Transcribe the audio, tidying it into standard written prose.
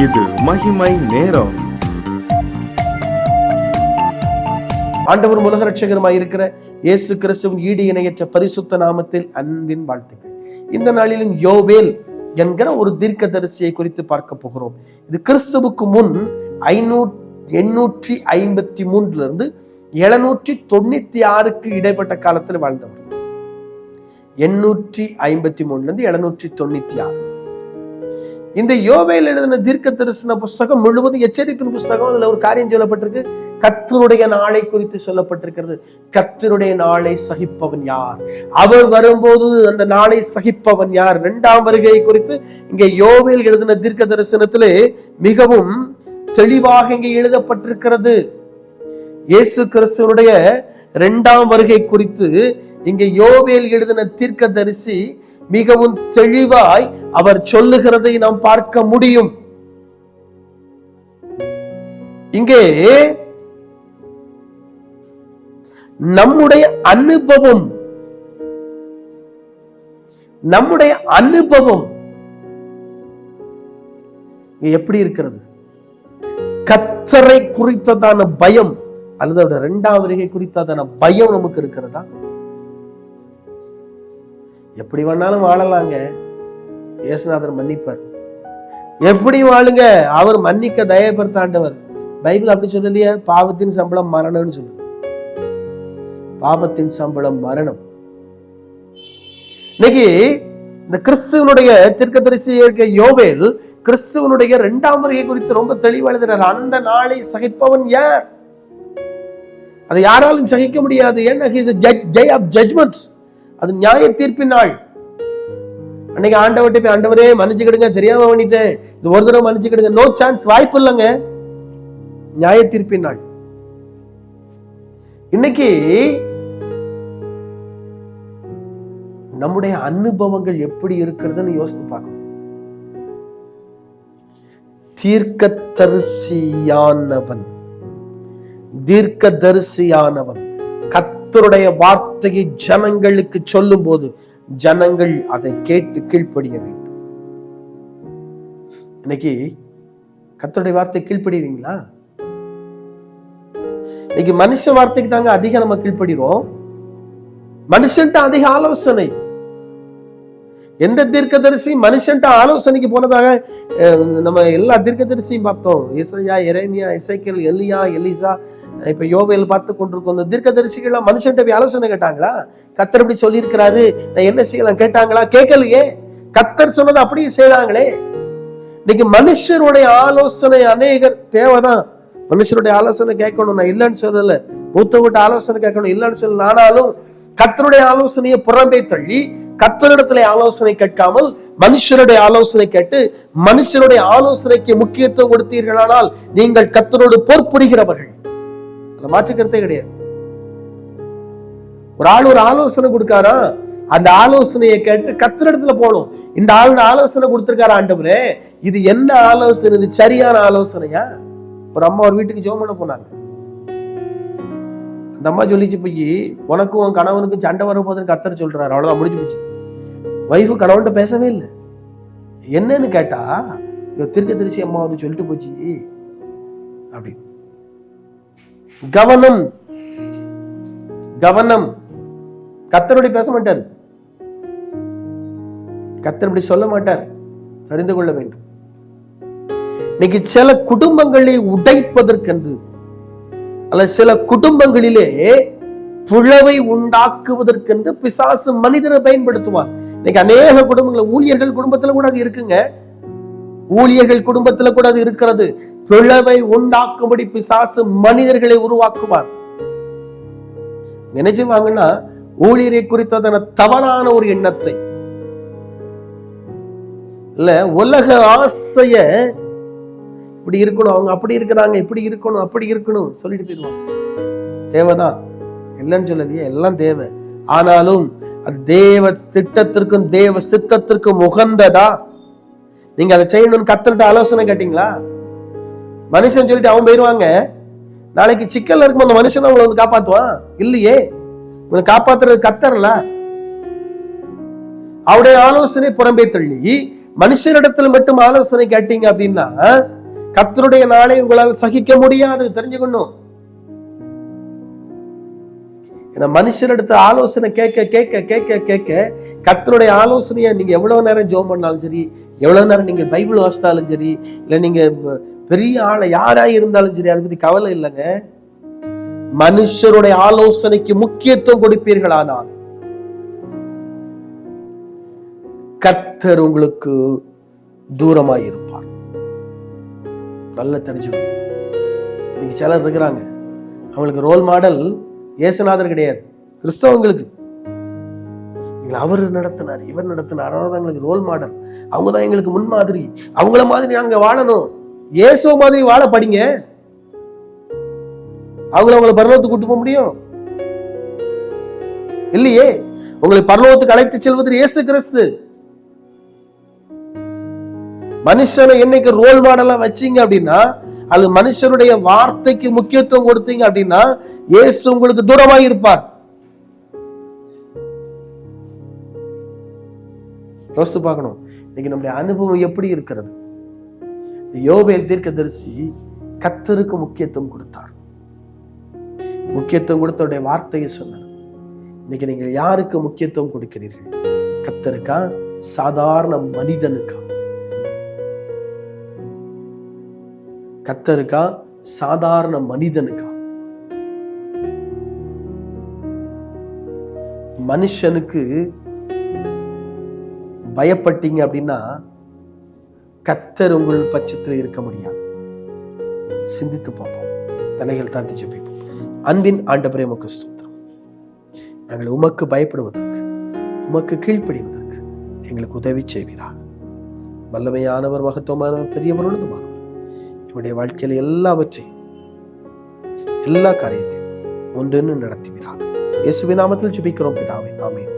இது மகிமை நேரம். ஆண்டவர் உலக ரட்சகருமாய் இருக்கிற இயேசு கிறிஸ்துவின் ஈடு இணையற்ற பரிசுத்த நாமத்தில் அன்பின் வாழ்த்துக்கள். இந்த நாளிலும் யோவேல் என்கிற ஒரு தீர்க்கதரிசியை குறித்து பார்க்க போகிறோம். இது கிறிஸ்துவுக்கு முன் 853 796 இடைப்பட்ட காலத்தில் வாழ்ந்தவர். 853 796. இந்த யோவேல் எழுதின தீர்க்க தரிசன புஸ்தகம் முழுவதும் எச்சரிப்பின் புஸ்தகம். அதுல ஒரு காரியம் சொல்லப்பட்டிருக்கு, கர்த்தருடைய நாளை குறித்து சொல்லப்பட்டிருக்கிறது. கர்த்தருடைய நாளை சகிப்பவன் யார்? அவர் வரும்போது அந்த நாளை சகிப்பவன் யார்? 2ஆம் வருகை குறித்து இங்கே யோவேல் எழுதின தீர்க்க தரிசனத்திலே மிகவும் தெளிவாக இங்கே எழுதப்பட்டிருக்கிறது. இயேசு கிறிஸ்துவனுடைய 2ஆம் வருகை குறித்து இங்கே யோவேல் எழுதின தீர்க்க தரிசி மிகவும் தெளிவாய் அவர் சொல்லுகிறதை நாம் பார்க்க முடியும். இங்கே நம்முடைய அனுபவம் எப்படி இருக்கிறது? கர்த்தரை குறித்ததான பயம் அல்லது 2ஆம் வருகை குறித்ததான பயம் நமக்கு இருக்கிறதா? எப்படி வேணாலும் வாழலாங்க, இயேசுநாதர் மன்னிப்பார். எப்படி வாழுங்க, அவர் மன்னிக்க தயப்படுத்த ஆண்டவர். பைபிள் அப்படி சொல்லலையே, பாவத்தின் சம்பளம் மரணம்னு சொல்லுது. பாவத்தின் சம்பளம் மரணம். இன்னைக்கு இந்த கிறிஸ்துவனுடைய தீர்க்கதரிசி யோவேல் கிறிஸ்துவனுடைய 2ஆம் வருகை குறித்து ரொம்ப தெளிவா எழுதுறார். அந்த நாளை சகிப்பவன் யார்? அதை யாராலும் சகிக்க முடியாது. ஏன்னா he is a judge of judgments. அது நியாய தீர்ப்பின் நாள். அன்னைக்கு ஆண்டவர்கிட்ட போய், ஆண்டவரே மன்னிச்சுக்கிடுங்க, தெரியாம பண்ணிட்டேன், இது ஒரு தடவை மன்னிச்சுக்கிடுங்க, நோ சான்ஸ், வாய்ப்பு இல்லைங்க. நியாய தீர்ப்பின் நாள். இன்னைக்கு நம்முடைய அனுபவங்கள் எப்படி இருக்கிறதுன்னு யோசித்து பார்க்கணும். தீர்க்கதரிசியானவன் கர்த்தருடைய வார்த்தையை ஜனங்களுக்கு சொல்லும் போது ஜனங்கள் அதை கேட்டு கீழ்ப்படிய வேண்டும். இன்னைக்கு கர்த்தருடைய வார்த்தை கீழ்ப்படுறீங்களா? இன்னைக்கு மனுஷ வார்த்தைக்கு தாங்க அதிகம் நம்ம கீழ்ப்படுறோம். மனுஷன்ட்ட அதிக ஆலோசனை. எந்த தீர்க்கதரிசி மனுஷன்ட்ட ஆலோசனைக்கு போனதாக நம்ம எல்லா தீர்க்கதரிசியும் பார்த்தோம். ஏசாயா, எரேமியா, எசேக்கியேல், எலியா, எலிசா, இப்ப யோவேல் பார்த்து கொண்டிருக்கோம். இந்த தீர்க்கதரிசிகள் மனுஷன்ட்ட போய் ஆலோசனை கேட்டாங்களா? கர்த்தர் இப்படி சொல்லி இருக்கிறாரு, நான் என்ன செய்யலாம் கேட்டாங்களா? கேட்கலையே. கர்த்தர் சொன்னது அப்படியே செய்தாங்களே. இன்னைக்கு மனுஷருடைய ஆலோசனை அநேகர் தேவைதான். மனுஷருடைய ஆலோசனை கேட்கணும், நான் இல்லைன்னு சொல்லல. மூத்த வீட்டு ஆலோசனை கேட்கணும், இல்லைன்னு சொல்லல. ஆனாலும் கர்த்தருடைய ஆலோசனையை புறம்பே தள்ளி கர்த்தரிடத்துல ஆலோசனை கேட்காமல் மனுஷருடைய ஆலோசனை கேட்டு மனுஷருடைய ஆலோசனைக்கு முக்கியத்துவம் கொடுத்தீர்களானால் நீங்கள் கர்த்தரோடு போர் புரிகிறவர்கள். மாற்றுக்கிறதே கிடையாது. ஒரு ஆள் ஒரு ஆலோசனை கொடுக்காரா, அந்த ஆலோசனையை கேட்டு கர்த்தரிடத்துல போகணும். இந்த ஆள் ஆலோசனை கொடுத்திருக்காரு, ஆண்டவரே இது என்ன ஆலோசனை, இது சரியான ஆலோசனையா? ஒரு அம்மா ஒரு வீட்டுக்கு ஜெபம் பண்ண போனாங்க. அந்த அம்மா சொல்லிச்சு, போய் உனக்கும் உன் கணவனுக்கும் சண்டை வர போதுன்னு கர்த்தர் சொல்றாரு. அவ்வளவுதான், முடிஞ்சு போச்சு. வைஃபு கணவன்கிட்ட பேசவே இல்லை. என்னன்னு கேட்டா, தீர்க்கதரிசி அம்மா வந்து சொல்லிட்டு போச்சு அப்படி. கவனம் கவனம். கர்த்தரோட பேச மாட்டார், கர்த்தர் இப்படி சொல்ல மாட்டார். தெரிந்து கொள்ள வேண்டும். இன்னைக்கு சில குடும்பங்களை உடைப்பதற்கென்று அல்ல சில குடும்பங்களிலே பிளவை உண்டாக்குவதற்கென்று பிசாசு மனிதரை பயன்படுத்துவார். இன்னைக்கு அநேக குடும்பங்கள், ஊழியர்கள் குடும்பத்துல கூட அது இருக்குங்க. ஊழியர்கள் குடும்பத்துல கூட அது இருக்கிறது. பிளவை உண்டாக்கும்படி பிசாசு மனிதர்களை உருவாக்குவார். நினைச்சுவாங்கன்னா ஊழியரை குறித்ததான தவறான ஒரு எண்ணத்தை இல்ல, உலக ஆசைய இப்படி இருக்கணும், அவங்க அப்படி இருக்கிறாங்க, இப்படி இருக்கணும், அப்படி இருக்கணும் சொல்லிட்டு போயிடுவாங்க. தேவைதான், இல்லைன்னு சொல்லலையே, எல்லாம் தேவை. ஆனாலும் அது தேவ திட்டத்திற்கும் தேவ சித்தத்திற்கும் உகந்ததா? நீங்க அதை செய்யணும்னு கர்த்தர்ட்ட ஆலோசனை கேட்டீங்களா? மனுஷன் சொல்லிட்டு அவன் போயிருவாங்க. நாளைக்கு சிக்கல்ல இருக்கும் அந்த மனுஷன் அவங்களை வந்து காப்பாத்துவான் இல்லையே. உங்களை காப்பாத்துறது கர்த்தர்ல. அவருடைய ஆலோசனை புறம்பே தள்ளி மனுஷனிடத்துல மட்டும் ஆலோசனை கேட்டீங்க அப்படின்னா கர்த்தருடைய நாளை உங்களால் சகிக்க முடியாது. தெரிஞ்சுக்கணும். இந்த மனுஷனிடத்து ஆலோசனை கேட்க கேட்க கேட்க கேட்க கர்த்தருடைய ஆலோசனையை நீங்க எவ்வளவு நேரம் ஜெபம் பண்ணாலும் சரி, எவ்வளவு நேரம் நீங்க பைபிள் வாசித்தாலும் சரி, இல்ல நீங்க பெரிய ஆளை யாராய் இருந்தாலும் சரி, அதை பத்தி கவலை இல்லைங்க. மனுஷருடைய ஆலோசனைக்கு முக்கியத்துவம் கொடுப்பீர்களானால் கர்த்தர் உங்களுக்கு தூரமாய் இருப்பார். நல்லா தெரிஞ்சுக்கணும். இன்னைக்கு சிலர் இருக்கிறாங்க, அவங்களுக்கு ரோல் மாடல் இயேசுநாதர் கிடையாது. கிறிஸ்தவங்களுக்கு அவர் நடத்தினார், இவர் நடத்தினார், அவர் எங்களுக்கு ரோல் மாடல், அவங்கதான் எங்களுக்கு முன்மாதிரி, அவங்கள மாதிரி நாங்க வாழணும். இயேசு மாதிரி வாழ படிங்க. அவங்கள பரலோகத்துக்கு கூட்டு போக முடியும் இல்லையே. உங்களை பரலோகத்துக்கு அழைத்து செல்வது இயேசு கிறிஸ்து. மனுஷனை என்னைக்கு ரோல் மாடலா வச்சீங்க அப்படின்னா, அது மனுஷருடைய வார்த்தைக்கு முக்கியத்துவம் கொடுத்தீங்க அப்படின்னா இயேசு உங்களுக்கு தூரமாய் இருப்பார். யோசித்து பார்க்கணும். இன்னைக்கு நம்முடைய அனுபவம் எப்படி இருக்கிறது? யோபேல் தீர்க்கதரிசி கர்த்தருக்கு முக்கியத்துவம் கொடுத்தார். முக்கியத்துவம் கொடுத்தவருடைய வார்த்தையை சொன்னார். இன்னைக்கு நீங்கள் யாருக்கு முக்கியத்துவம் கொடுக்கிறீர்கள்? கர்த்தருக்கா, சாதாரண மனிதனுக்கா? கர்த்தருக்கா, சாதாரண மனிதனுக்கா? மனுஷனுக்கு பயப்பட்டீங்க அப்படின்னா கர்த்தர் உங்கள் பட்சத்தில் இருக்க முடியாது. சிந்தித்து பார்ப்போம். தலைகள் தாழ்த்தி ஜெபிப்போம். அன்பின் ஆண்டவரே, உமக்கு ஸ்தோத்திரம். நாங்கள் உமக்கு பயப்படுவதற்கு, உமக்கு கீழ்ப்படிவதற்கு எங்களுக்கு உதவி செய்வீராக. வல்லமையானவர், மகத்துவமானவர், பெரியவரோடு மாறும் என்னுடைய வாழ்க்கையில எல்லாவற்றையும், எல்லா காரியத்தையும் ஒன்றென்று நடத்துவீராக. இயேசுவின் நாமத்தில் ஜெபிக்கிறோம் பிதாவே, ஆமென்.